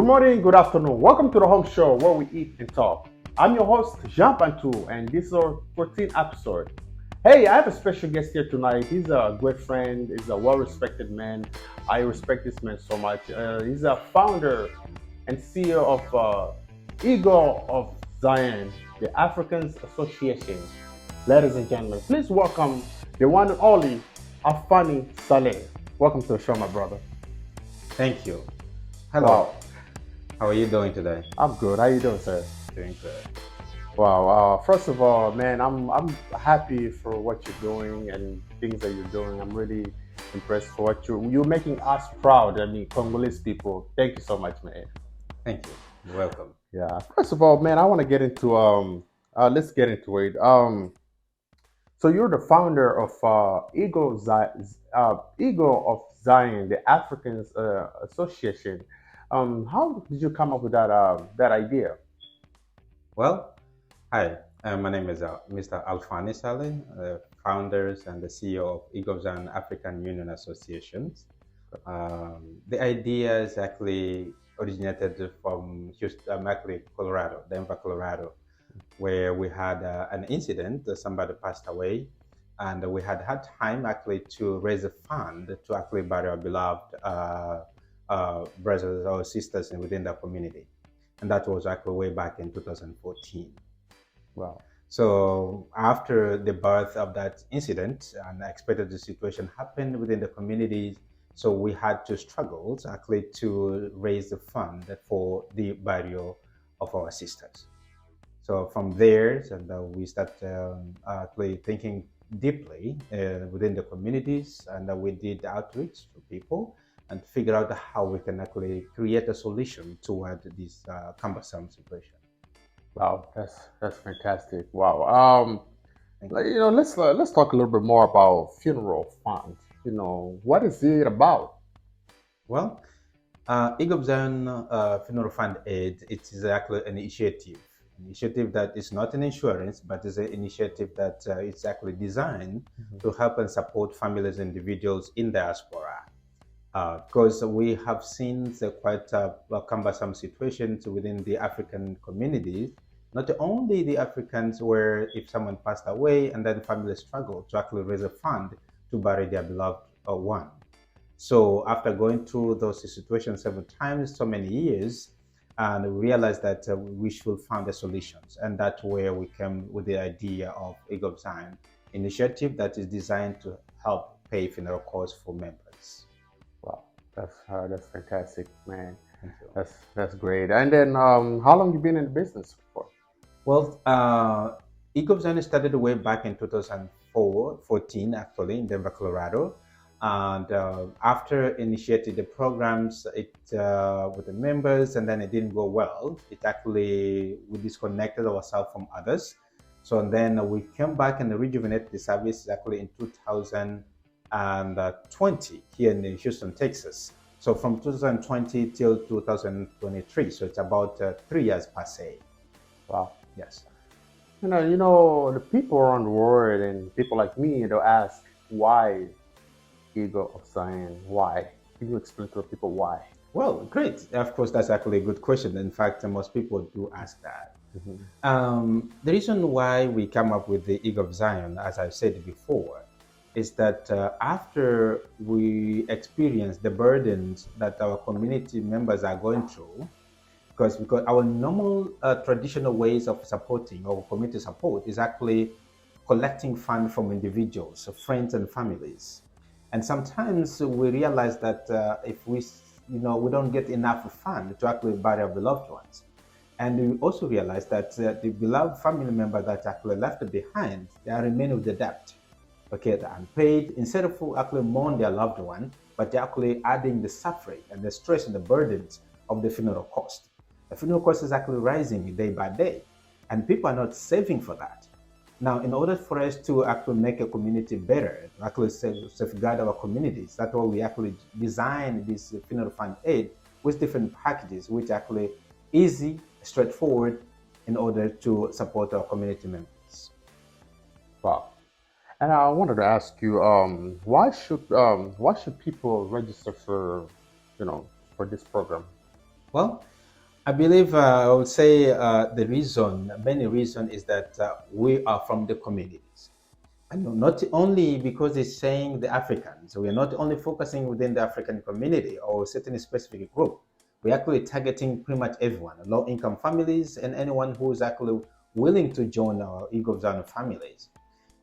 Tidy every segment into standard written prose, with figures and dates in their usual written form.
Good morning, good afternoon. Welcome to the home show where we eat and talk. I'm your host, Jean Pantou, and this is our 14th episode. Hey, I have a special guest here tonight. He's a great friend, he's a well respected man. I respect this man so much. He's a founder and CEO of Eagle of Zion, the Africans Association. Ladies and gentlemen, please welcome the one and only Alfani Saleh. Welcome to the show, my brother. Thank you. Hello. Wow, How are you doing today? I'm good. How you doing, sir? Doing good. Wow. First of all, man, I'm happy for what you're doing and things that you're doing. I'm really impressed for what you're making us proud. I mean, Congolese people. Thank you so much, man. Thank you. You're welcome. Yeah. First of all, man, I want to get into let's get into it. So you're the founder of Eagle of Zion, the Africans Association. How did you come up with that idea? Well, hi. My name is Mr. Alfani Saleh, founders and the CEO of EGOVS and African Union Associations. The idea is actually originated from Houston, actually Colorado, Denver, Colorado, where we had an incident. Somebody passed away, and we had time actually to raise a fund to actually bury our beloved brothers or sisters within the community. And that was actually way back in 2014. Wow. So after the birth of that incident, and I expected the situation happened within the community, so we had to struggle actually to raise the fund for the burial of our sisters. So from there, and we start actually thinking deeply within the communities, and we did outreach to people and figure out how we can actually create a solution toward this cumbersome situation. Wow, that's fantastic. Wow. Thank Like, you. let's talk a little bit more about funeral funds. What is it about? Well, Igobzan Funeral Fund Aid, it is actually an initiative that is not an insurance, but is an initiative that is actually designed to help and support families and individuals in diaspora. Because we have seen quite cumbersome situations within the African communities, not only the Africans where if someone passed away and then families struggle to actually raise a fund to bury their beloved one. So after going through those situations several times, so many years, and we realized that we should find the solutions. And that's where we came with the idea of Eagle of Zion initiative that is designed to help pay funeral costs for members. Wow, that's fantastic, man. Thank you. That's great. And then, how long you been in the business for? Well, Eagle of Zion started way back in 2014, actually, in Denver, Colorado. And after initiated the programs with the members, and then it didn't go well. It actually, we disconnected ourselves from others. So and then we came back and rejuvenated the service actually in 2020 here in Houston, Texas. So from 2020 till 2023. So it's about 3 years per se. Wow. Yes. The people around the world and people like me, they'll ask why Eagle of Zion. Why? Can you explain to the people why? Well, great. Of course, that's actually a good question. In fact, most people do ask that. The reason why we come up with the Eagle of Zion, as I said before, is that after we experience the burdens that our community members are going through, because our normal traditional ways of supporting or community support is actually collecting funds from individuals, friends and families. And sometimes we realize that if we don't get enough funds to actually bury our beloved ones. And we also realize that the beloved family member that actually left behind, they are remaining with the debt. Okay, they're unpaid. Instead of actually mourn their loved one, but they're actually adding the suffering and the stress and the burdens of the funeral cost. The funeral cost is actually rising day by day, and people are not saving for that. Now, in order for us to actually make a community better, to actually safeguard our communities, that's why we actually design this funeral fund aid with different packages, which are actually easy, straightforward, in order to support our community members. Wow. And I wanted to ask you, why should people register for this program? Well, I believe I would say the reason, many reason is that we are from the communities. And not only because it's saying the Africans, we are not only focusing within the African community or certain specific group. We're actually targeting pretty much everyone, low-income families and anyone who is actually willing to join our Eagle families.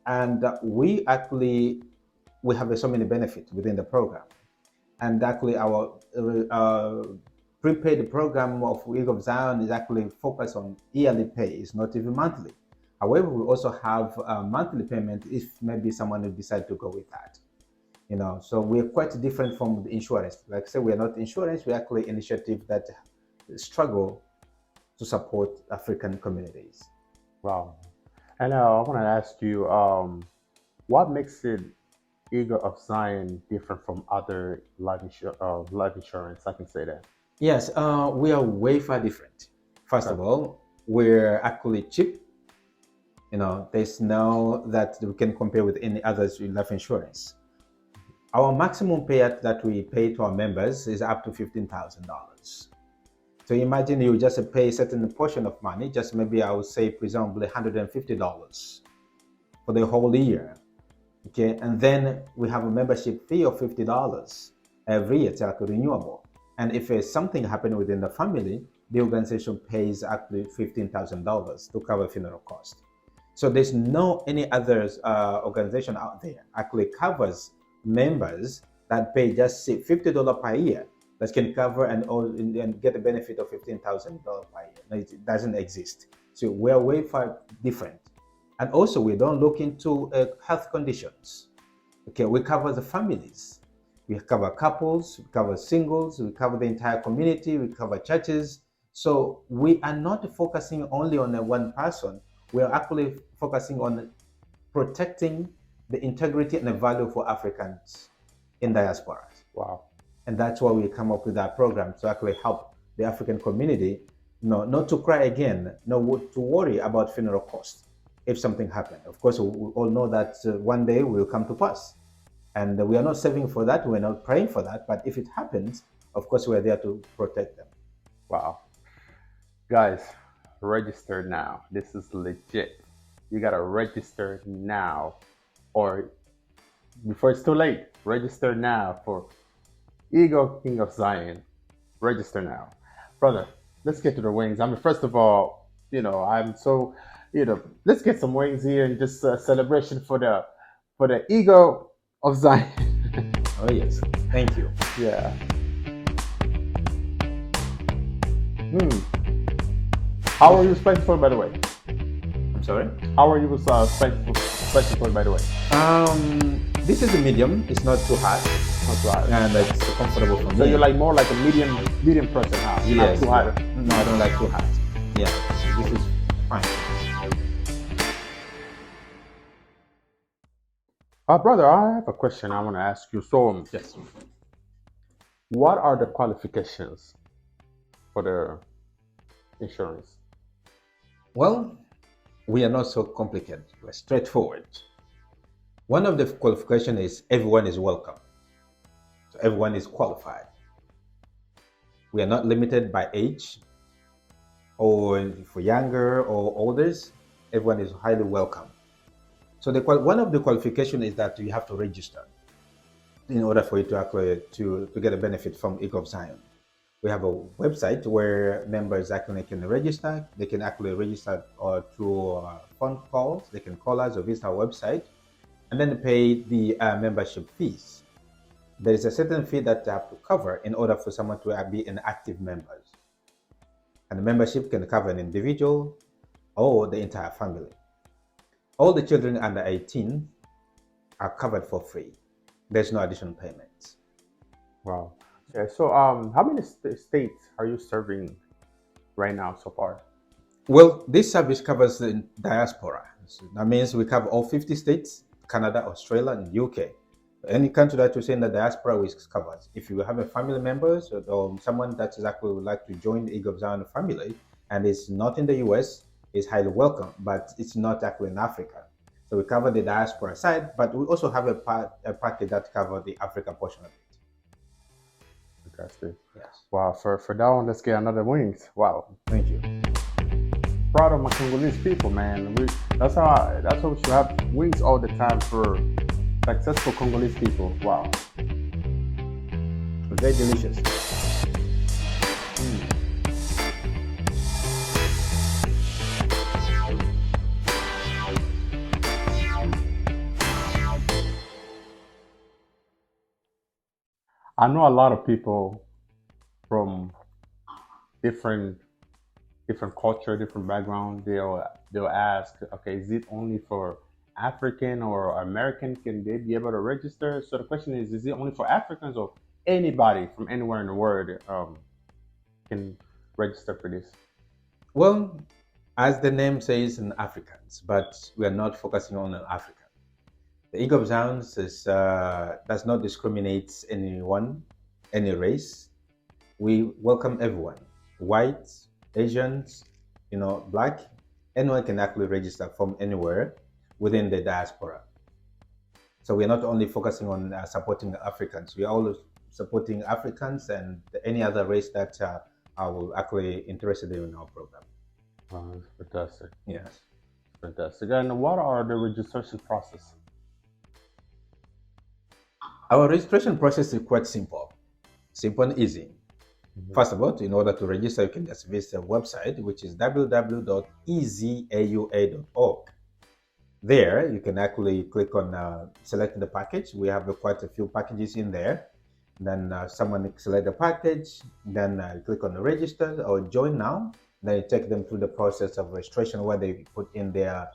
And we have so many benefits within the program. And actually our prepaid program of Week of Zion is actually focused on yearly pay. It's not even monthly. However, we also have a monthly payment if maybe someone will decide to go with that. So we're quite different from the insurance. Like I say, we are not insurance. We're actually initiative that struggle to support African communities. Wow. And I want to ask you, what makes it Eagle of Zion different from other life insurance? I can say that. Yes, we are way far different. First of all, we're actually cheap. There's no that we can compare with any others in life insurance. Our maximum payout that we pay to our members is up to $15,000. So imagine you just pay a certain portion of money, just maybe I would say presumably $150 for the whole year. Okay, and then we have a membership fee of $50 every year. It's actually renewable. And if something happened within the family, the organization pays actually $15,000 to cover funeral cost. So there's no any other organization out there actually covers members that pay just say $50 per year that can cover and get the benefit of $15,000 per year. No, it doesn't exist. So we're way far different. And also we don't look into health conditions. Okay, we cover the families. We cover couples, we cover singles, we cover the entire community, we cover churches. So we are not focusing only on one person. We are actually focusing on protecting the integrity and the value for Africans in diaspora. Wow. And that's why we come up with our program to actually help the African community, not to cry again, not to worry about funeral costs if something happened. Of course, we all know that one day will come to pass. And we are not saving for that, we're not praying for that, but if it happens, of course, we're there to protect them. Wow. Guys, register now. This is legit. You gotta register now, or before it's too late. Register now for Eagle King of Zion. Register now. Brother, let's get to the wings. I mean, first of all, I'm so, let's get some wings here and just celebration for the Eagle of Zion. Oh, yes. Thank you. Yeah. How are you spicy for it, by the way? I'm sorry? How are you with spicy for it, by the way? This is a medium. It's not too hot. Not too hot. And it's comfortable for me. So you're like more like a medium person, huh? Yes. Not too hot. No, I don't like too hot. Yeah. So this is fine. Brother, I have a question I want to ask you. So, Yes. what are the qualifications for the insurance? Well, we are not so complicated. We're straightforward. One of the qualifications is everyone is welcome. So everyone is qualified. We are not limited by age or for younger or olders. Everyone is highly welcome. So one of the qualifications is that you have to register in order for you to actually to get a benefit from Eagle of Zion. We have a website where members actually can register. They can actually register through phone calls. They can call us or visit our website and then pay the membership fees. There is a certain fee that they have to cover in order for someone to be an active member. And the membership can cover an individual or the entire family. All the children under 18 are covered for free. There's no additional payments. Wow. Yeah. So, how many states are you serving right now so far? Well, this service covers the diaspora. So that means we cover all 50 states, Canada, Australia, and UK. Any country that you say in the diaspora is covered. If you have a family member or someone that is actually would like to join the Eagle of Zion family and is not in the US, is highly welcome, but it's not actually in Africa. So we cover the diaspora side, but we also have a package that covers the Africa portion of it. fantastic. Yes. Wow, for that one, let's get another wings. Wow. Thank you. Proud of my Congolese people, man. That's how we should have wings all the time for successful Congolese people. Wow. Very delicious. Mm. I know a lot of people from different different culture, different background. They'll ask, okay, is it only for African or American? Can they be able to register? So the question is it only for Africans or anybody from anywhere in the world can register for this? Well, as the name says, in Africans, but we are not focusing on Africa. The Eagle of Sounds does not discriminate anyone, any race. We welcome everyone, whites, Asians, black. Anyone can actually register from anywhere within the diaspora. So we're not only focusing on supporting Africans, we're also supporting Africans and any other race that are actually interested in our program. That's fantastic. Yes. Fantastic. And what are the registration process? Our registration process is quite simple and easy. Mhm. First of all, in order to register, you can just visit the website, which is www.easyAUA.org. There, you can actually click on selecting the package. We have quite a few packages in there. Then someone select the package, then click on the register or join now. Then you take them through the process of registration where they put in their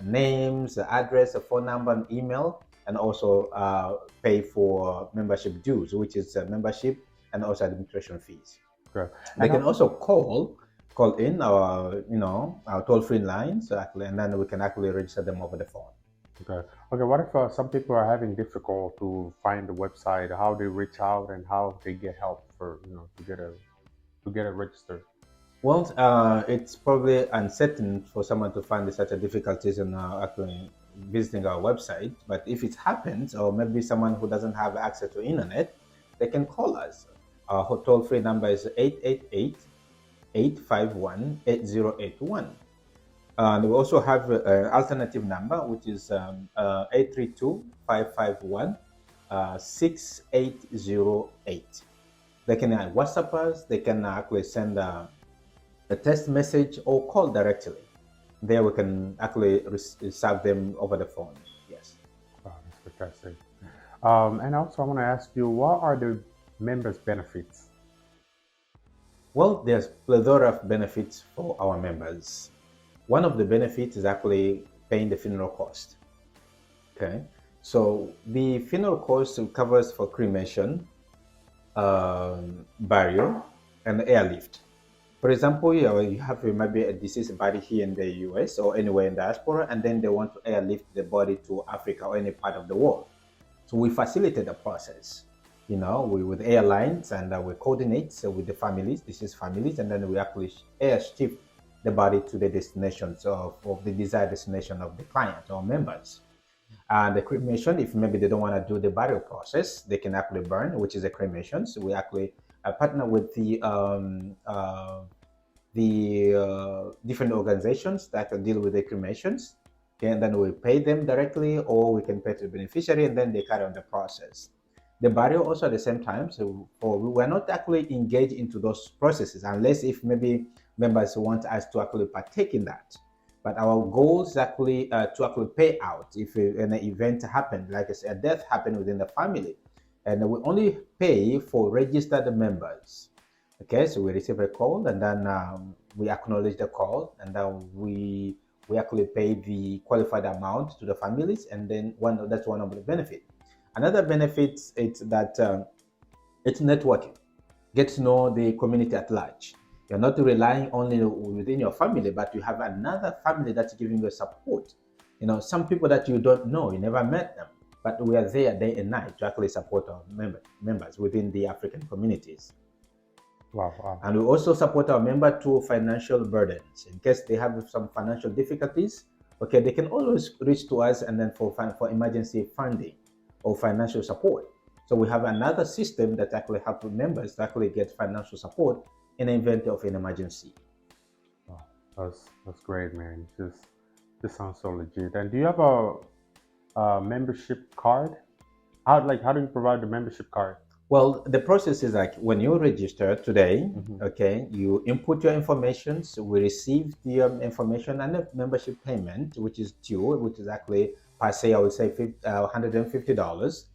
names, address, a phone number, and email, and also pay for membership dues, which is membership and also administration fees. Okay. They can also call in our toll-free lines, actually, and then we can actually register them over the phone. Okay. Okay. What if some people are having difficult to find the website? How they reach out and how they get help for to get it registered? Well, it's probably uncertain for someone to find such a difficulties in actually visiting our website. But if it happens, or maybe someone who doesn't have access to internet, they can call us. Our toll-free number is 888-851-8081. And we also have an alternative number, which is 832-551-6808. They can WhatsApp us. They can actually send a text message or call directly. There we can actually serve them over the phone. Yes. Wow, that's fantastic. And also, I want to ask you, what are the members' benefits? Well, there's plethora of benefits for our members. One of the benefits is actually paying the funeral cost. Okay, so the funeral cost covers for cremation, burial, and airlift. For example, you have maybe a deceased body here in the US or anywhere in diaspora, and then they want to airlift the body to Africa or any part of the world. So we facilitate the process. We with airlines, and we coordinate with the families, deceased families, and then we actually airship the body to the destinations of the desired destination of the client or members. And the cremation, if maybe they don't want to do the burial process, they can actually burn, which is a cremation. So we actually partner with the different organizations that can deal with the cremations. Okay, and then we pay them directly, or we can pay to the beneficiary, and then they carry on the process. The burial also at the same time. So we're not actually engaged into those processes unless if maybe members want us to actually partake in that. But our goal is actually to actually pay out if an event happened, like I said, a death happened within the family, and we only pay for registered members. Okay, so we receive a call, and then we acknowledge the call, and then we actually pay the qualified amount to the families, and then that's one of the benefits. Another benefit is that it's networking. Get to know the community at large. You're not relying only within your family, but you have another family that's giving you support. Some people that you don't know, you never met them, but we are there day and night to actually support our members within the African communities. Wow, wow. And we also support our members through financial burdens. In case they have some financial difficulties, okay, they can always reach to us and then for emergency funding or financial support. So we have another system that actually helps members to actually get financial support in the event of an emergency. Oh, that's great, man. Just sounds so legit. And do you have a membership card? How do you provide the membership card? Well, the process is like when you register today, Hmm. okay, you input your information. So we receive the information and the membership payment, which is due, which is actually per se, I would say $150.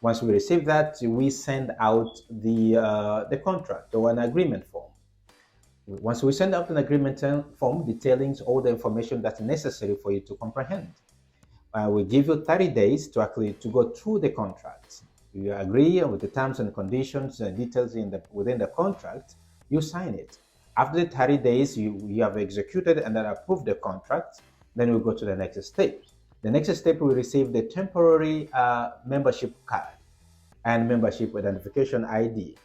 Once we receive that, we send out the contract or an agreement form. Once we send out an agreement form detailing all the information that's necessary for you to comprehend, we give you 30 days to actually to go through the contract. You agree with the terms and conditions and details within the contract, you sign it. After the 30 days, you have executed and then approved the contract, then we go to the next step. The next step, we receive the temporary membership card and membership identification ID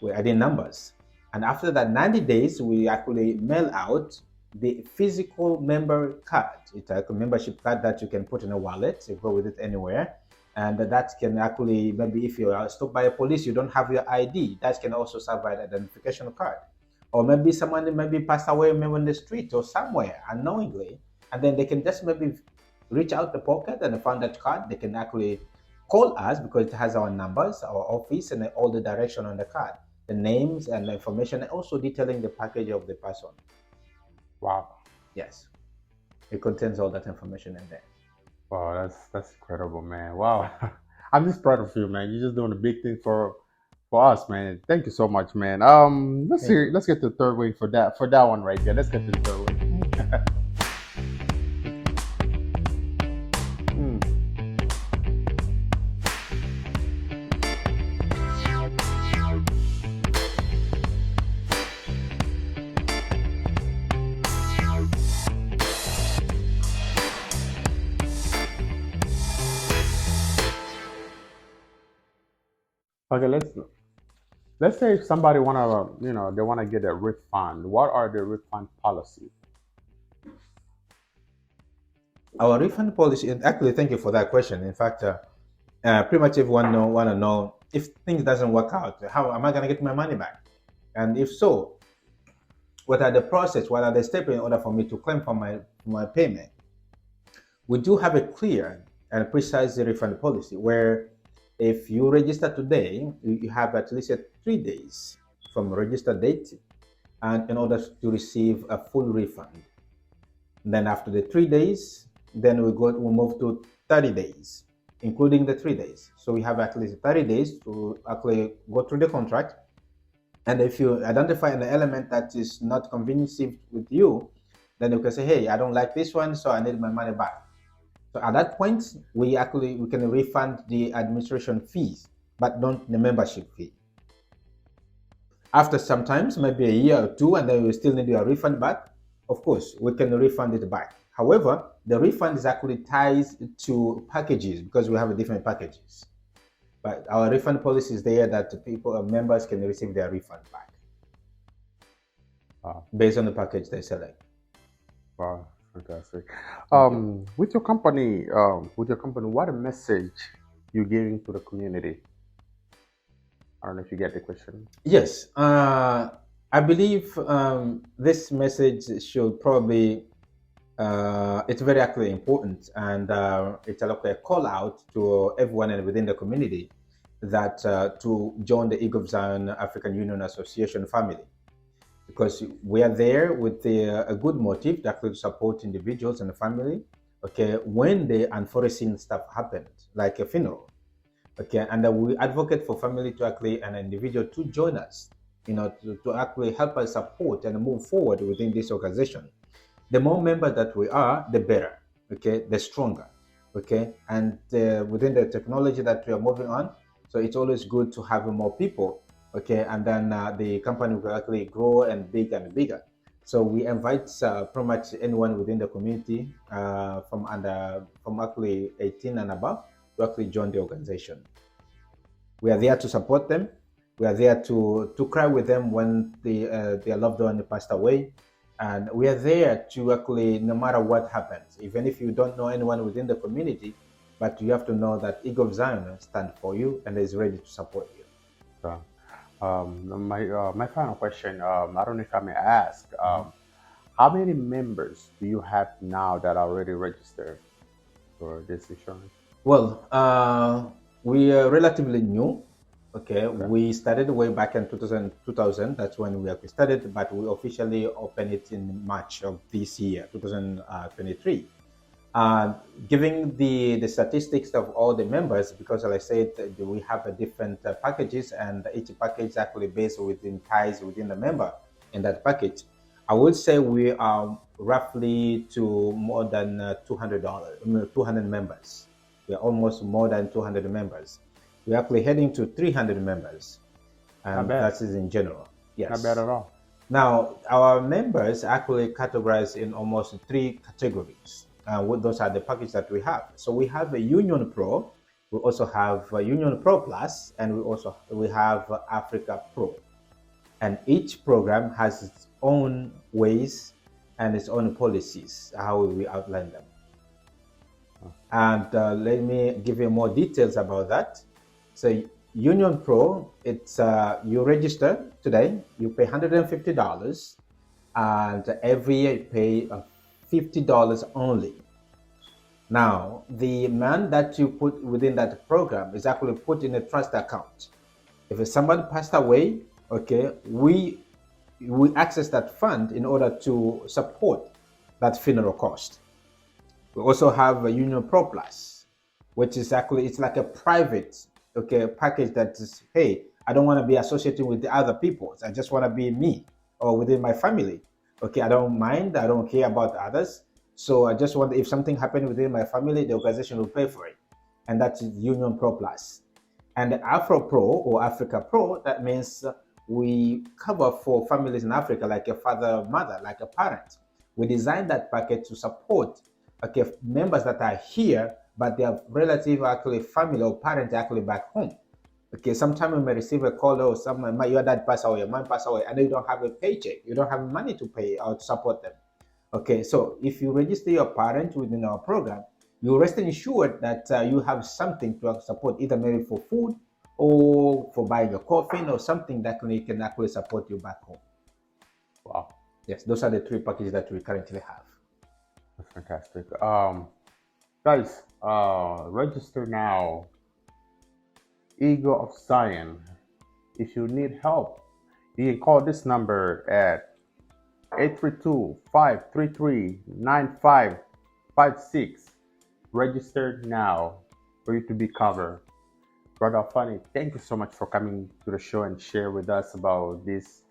with ID numbers. And after that 90 days, we actually mail out the physical member card. It's like a membership card that you can put in a wallet, you go with it anywhere. And that can actually, maybe if you are stopped by a police, you don't have your ID, that can also serve as an identification card. Or maybe someone maybe passed away maybe on the street or somewhere unknowingly, and then they can just maybe reach out the pocket and find that card. They can actually call us because it has our numbers, our office, and all the direction on the card, the names and the information, and also detailing the package of the person. Wow. Yes, it contains all that information in there. Wow, that's incredible, man. Wow. I'm just proud of you, man. You're just doing a big thing for us, man. Thank you so much, man. Thank you. Let's get to the third way for that one right there. Let's get to the third way. Mm. Okay, let's say if somebody wanna they wanna get a refund. What are the refund policies? Our refund policy, and actually, thank you for that question. In fact, pretty much everyone want to know if things doesn't work out, how am I going to get my money back? And if so, what are the process? What are the steps in order for me to claim for my payment? We do have a clear and precise refund policy where if you register today, you have at least 3 days from register date and in order to receive a full refund. Then after the 3 days, then we move to 30 days, including the 3 days. So we have at least 30 days to actually go through the contract. And if you identify an element that is not convincing with you, then you can say, hey, I don't like this one, so I need my money back. So at that point, we can refund the administration fees, but not the membership fee. After sometimes, maybe a year or two, and then we still need your refund back, of course, we can refund it back. However, the refund is actually tied to packages because we have different packages. But our refund policy is there that members can receive their refund back based on the package they select. Wow, fantastic. With your company, what a message you're giving to the community? I don't know if you get the question. Yes, I believe this message should probably it's very actually important, and it's a call out to everyone and within the community that to join the Eagle of Zion African Union Association family, because we are there with a good motive that will support individuals and the family. Okay, when the unforeseen stuff happens, like a funeral. Okay, and we advocate for family to actually an individual to join us, to actually help us support and move forward within this organization. The more members that we are, the better. Okay, the stronger. Okay, and within the technology that we are moving on, so it's always good to have more people. Okay, and then the company will actually grow and bigger. So we invite pretty much anyone within the community from actually 18 and above to actually join the organization. We are there to support them. We are there to cry with them when their loved one passed away. And we are there to actually, no matter what happens, even if you don't know anyone within the community, but you have to know that Eagle of Zion stands for you and is ready to support you. So, my final question. I don't know if I may ask. Mhm. How many members do you have now that are already registered for this insurance? Well, we are relatively new. Okay, Okay. we started way back in 2000. That's when we started, but we officially opened it in March of this year, 2023. Uh, Giving the statistics of all the members, because like I said, we have a different packages, and each package actually based within ties within the member in that package. I would say we are roughly to more than $200, 200 members. We are almost more than 200 members. We're actually heading to 300 members, Not and bad. that is in general. Not bad Yes. at all. Now, our members actually categorized in almost three categories. Those are the packages that we have. So we have a Union Pro, we also have a Union Pro Plus, and we have Africa Pro. And each program has its own ways and its own policies, how we outline them. And let me give you more details about that. So Union Pro, it's you register today, you pay $150, and every year you pay $50 only. Now, the amount that you put within that program is actually put in a trust account. If somebody passed away, okay, we access that fund in order to support that funeral cost. We also have a Union Pro Plus, which is actually it's like a private package that is, hey, I don't want to be associated with the other people. I just want to be me or within my family. Okay, I don't mind, I don't care about others. So I just want, if something happened within my family, the organization will pay for it. And that's Union Pro Plus. And the Afro Pro or Africa Pro, that means we cover for families in Africa, like a father, mother, like a parent. We designed that package to support members that are here, but their relative actually family or parent actually back home. Okay, sometimes you may receive a call or someone, your dad passed away, your mom passed away, and you don't have a paycheck, you don't have money to pay or to support them. Okay, so if you register your parent within our program, you rest assured that you have something to support, either maybe for food or for buying a coffin or something that can actually support you back home. Wow, Yes, those are the three packages that we currently have. that's fantastic. Guys, register now. Eagle of Zion. If you need help, you can call this number at 832-533-9556. Registered now for you to be covered. Brother Alfani, thank you so much for coming to the show and share with us about this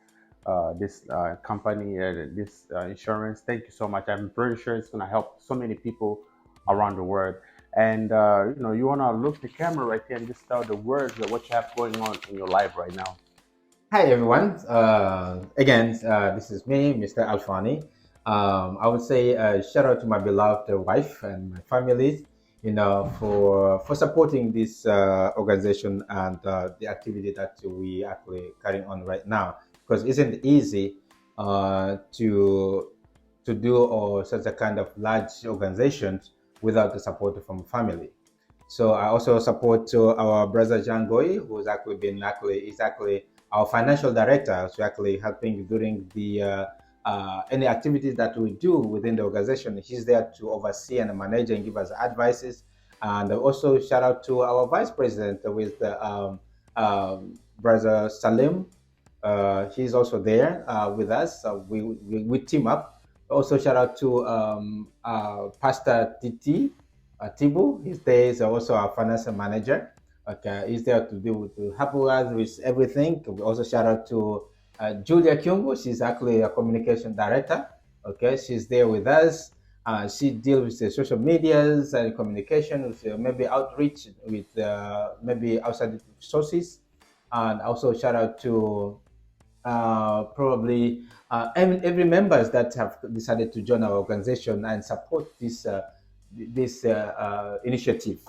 company and this insurance. Thank you so much. I'm pretty sure it's gonna help so many people around the world. And you wanna look the camera right here and just tell the words of what you have going on in your life right now. Hi everyone. Again, this is me, Mr. Alfani. I would say shout out to my beloved wife and my family, for supporting this organization and the activity that we actually carrying on right now. Because it isn't easy to do or such a kind of large organizations without the support from family. So I also support our brother Jean Goy, who's actually been is actually our financial director, so actually helping during the any activities that we do within the organization. He's there to oversee and manage and give us advices. And also shout out to our vice president with brother Salim. He's also there with us. We team up. Also shout out to Pastor Titi Tibu. He's there. Is also our financial manager. Okay, he's there to help us with everything. We also shout out to Julia Kyungu. She's actually a communication director. Okay, she's there with us. She deals with the social medias and communication, with maybe outreach with maybe outside sources. And also shout out to probably every members that have decided to join our organization and support this initiative.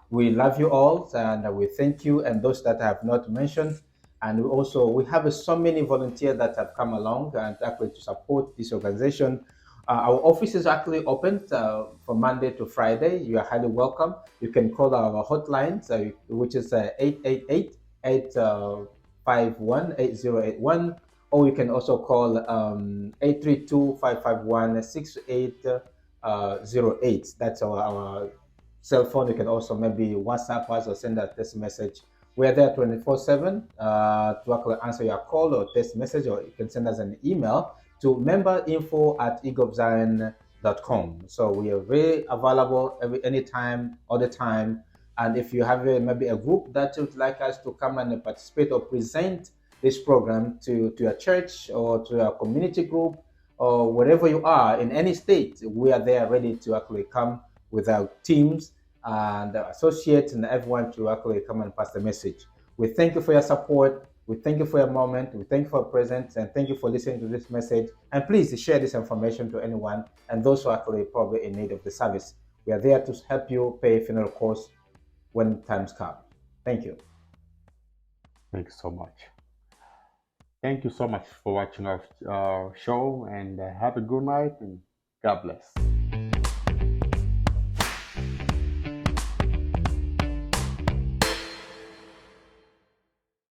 We love you all and we thank you, and those that I have not mentioned. And we have so many volunteers that have come along and actually to support this organization. Our office is actually open from Monday to Friday. You are highly welcome. You can call our hotline, which is 888-851-8081, or you can also call 832-551-6808. That's our cell phone. You can also maybe WhatsApp us or send a text message. We're there 24/7 to actually answer your call or text message, or you can send us an email to member.info@egoofzion.com. So we are very available anytime, all the time. And if you have maybe a group that you would like us to come and participate or present this program to your church or to your community group or wherever you are in any state, we are there ready to actually come with our teams and associates and everyone to actually come and pass the message. We thank you for your support. We thank you for your moment. We thank you for your presence and thank you for listening to this message. And please share this information to anyone and those who are actually probably in need of the service. We are there to help you pay funeral costs when times come. Thank you. Thank you so much. Thank you so much for watching our show, and have a good night, and God bless.